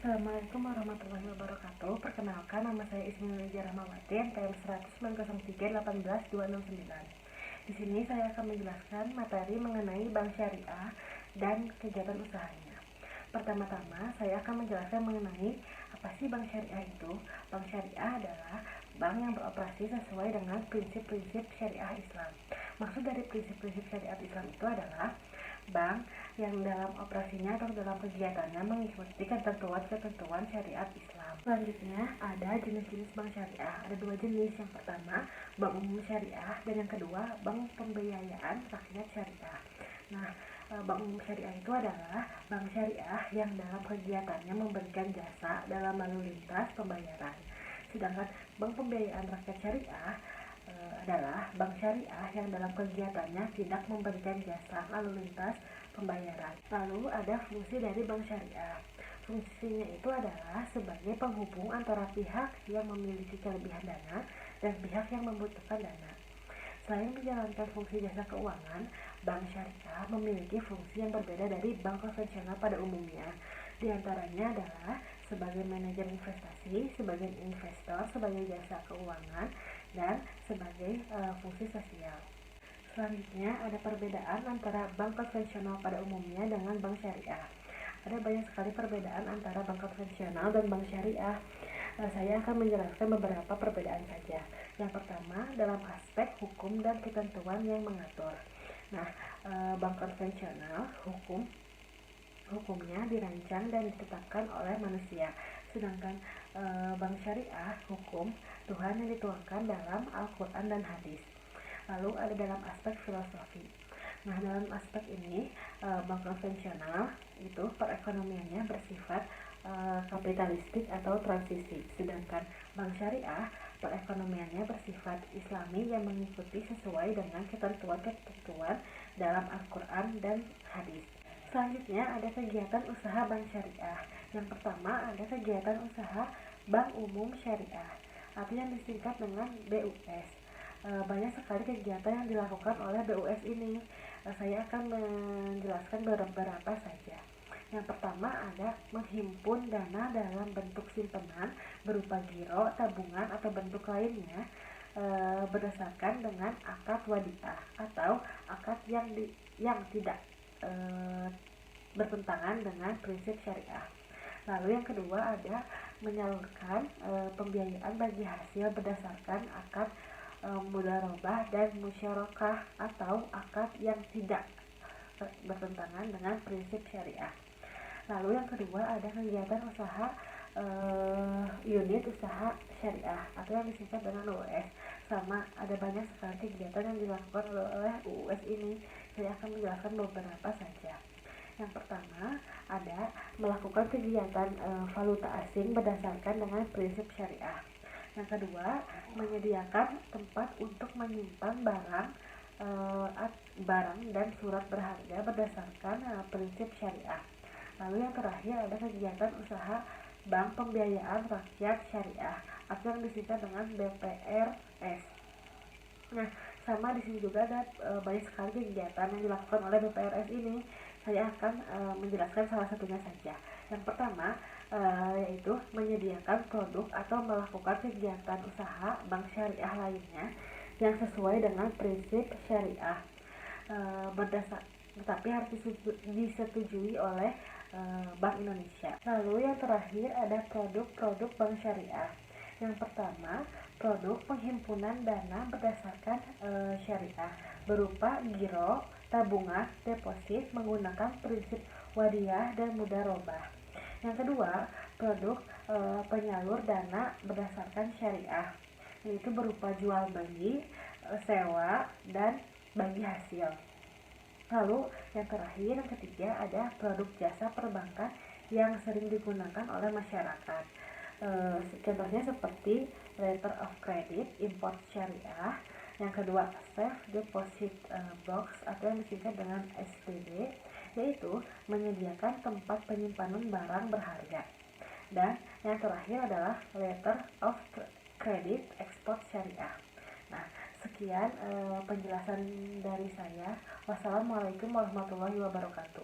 Assalamualaikum warahmatullahi wabarakatuh. Perkenalkan, nama saya Ismi Lidia Rahmawati, NPM 100903269. Di sini saya akan menjelaskan materi mengenai bank syariah dan kegiatan usahanya. Pertama-tama, saya akan menjelaskan mengenai apa sih bank syariah itu. Bank syariah adalah bank yang beroperasi sesuai dengan prinsip-prinsip syariah Islam. Maksud dari prinsip-prinsip syariat Islam itu adalah bank yang dalam operasinya atau dalam kegiatannya mengikuti ketentuan-ketentuan syariat Islam. Selanjutnya ada jenis-jenis bank syariah. Ada dua jenis. Yang pertama, bank umum syariah, dan yang kedua, bank pembiayaan rakyat syariah. Nah, bank umum syariah itu adalah bank syariah yang dalam kegiatannya memberikan jasa dalam lalu lintas pembayaran. Sedangkan bank pembiayaan rakyat syariah adalah bank syariah yang dalam kegiatannya tidak memberikan jasa lalu lintas pembayaran. Lalu ada fungsi dari bank syariah. Fungsinya itu adalah sebagai penghubung antara pihak yang memiliki kelebihan dana dan pihak yang membutuhkan dana. Selain menjalankan fungsi jasa keuangan, bank syariah memiliki fungsi yang berbeda dari bank konvensional pada umumnya. Di antaranya adalah sebagai manajer investasi, sebagai investor, sebagai jasa keuangan, dan sebagai fungsi sosial. Selanjutnya ada perbedaan antara bank konvensional pada umumnya dengan bank syariah. Ada banyak sekali perbedaan antara bank konvensional dan bank syariah. Saya akan menjelaskan beberapa perbedaan saja. Yang pertama, dalam aspek hukum dan ketentuan yang mengatur. Nah, bank konvensional hukumnya dirancang dan ditetapkan oleh manusia. Sedangkan bank syariah hukum Tuhan yang dituangkan dalam Al-Quran dan hadis. Lalu ada dalam aspek filosofi. Nah, dalam aspek ini bank konvensional itu perekonomiannya bersifat kapitalistik atau transisi. Sedangkan bank syariah perekonomiannya bersifat islami yang mengikuti sesuai dengan ketentuan-ketentuan dalam Al-Quran dan hadis. Selanjutnya ada kegiatan usaha bank syariah. Yang pertama ada kegiatan usaha bank umum syariah, atau yang disingkat dengan BUS. Banyak sekali kegiatan yang dilakukan oleh BUS ini. Saya akan menjelaskan beberapa saja. Yang pertama ada menghimpun dana dalam bentuk simpanan berupa giro, tabungan, atau bentuk lainnya berdasarkan dengan akad wadiah atau akad yang tidak bertentangan dengan prinsip syariah. Lalu yang kedua ada menyalurkan pembiayaan bagi hasil berdasarkan akad mudharabah dan musyarakah atau akad yang tidak bertentangan dengan prinsip syariah. Lalu yang kedua ada kegiatan usaha unit usaha syariah atau yang disingkat dengan UUS. Sama ada banyak sekali kegiatan yang dilakukan oleh UUS ini. Saya akan menjelaskan beberapa saja. Yang pertama ada melakukan kegiatan valuta asing berdasarkan dengan prinsip syariah. Yang kedua, menyediakan tempat untuk menyimpan barang dan surat berharga berdasarkan prinsip syariah. Lalu yang terakhir ada kegiatan usaha bank pembiayaan rakyat syariah atau yang disingkat dengan BPRS. Nah, sama di sini juga ada banyak sekali kegiatan yang dilakukan oleh BPRS ini. Saya akan menjelaskan salah satunya saja. Yang pertama yaitu menyediakan produk atau melakukan kegiatan usaha bank syariah lainnya yang sesuai dengan prinsip syariah tetapi harus disetujui oleh Bank Indonesia. Lalu yang terakhir ada produk-produk bank syariah. Yang pertama, produk penghimpunan dana berdasarkan syariah berupa giro, tabungan, deposit menggunakan prinsip wadiah dan mudharabah. Yang kedua, produk penyalur dana berdasarkan syariah, yaitu berupa jual beli, sewa, dan bagi hasil. Lalu yang terakhir, yang ketiga ada produk jasa perbankan yang sering digunakan oleh masyarakat. Contohnya seperti letter of credit, import syariah. Yang kedua, safe deposit box atau yang disingkat dengan SDB, yaitu menyediakan tempat penyimpanan barang berharga. Dan yang terakhir adalah letter of credit export syariah. Nah, sekian penjelasan dari saya. Wassalamualaikum warahmatullahi wabarakatuh.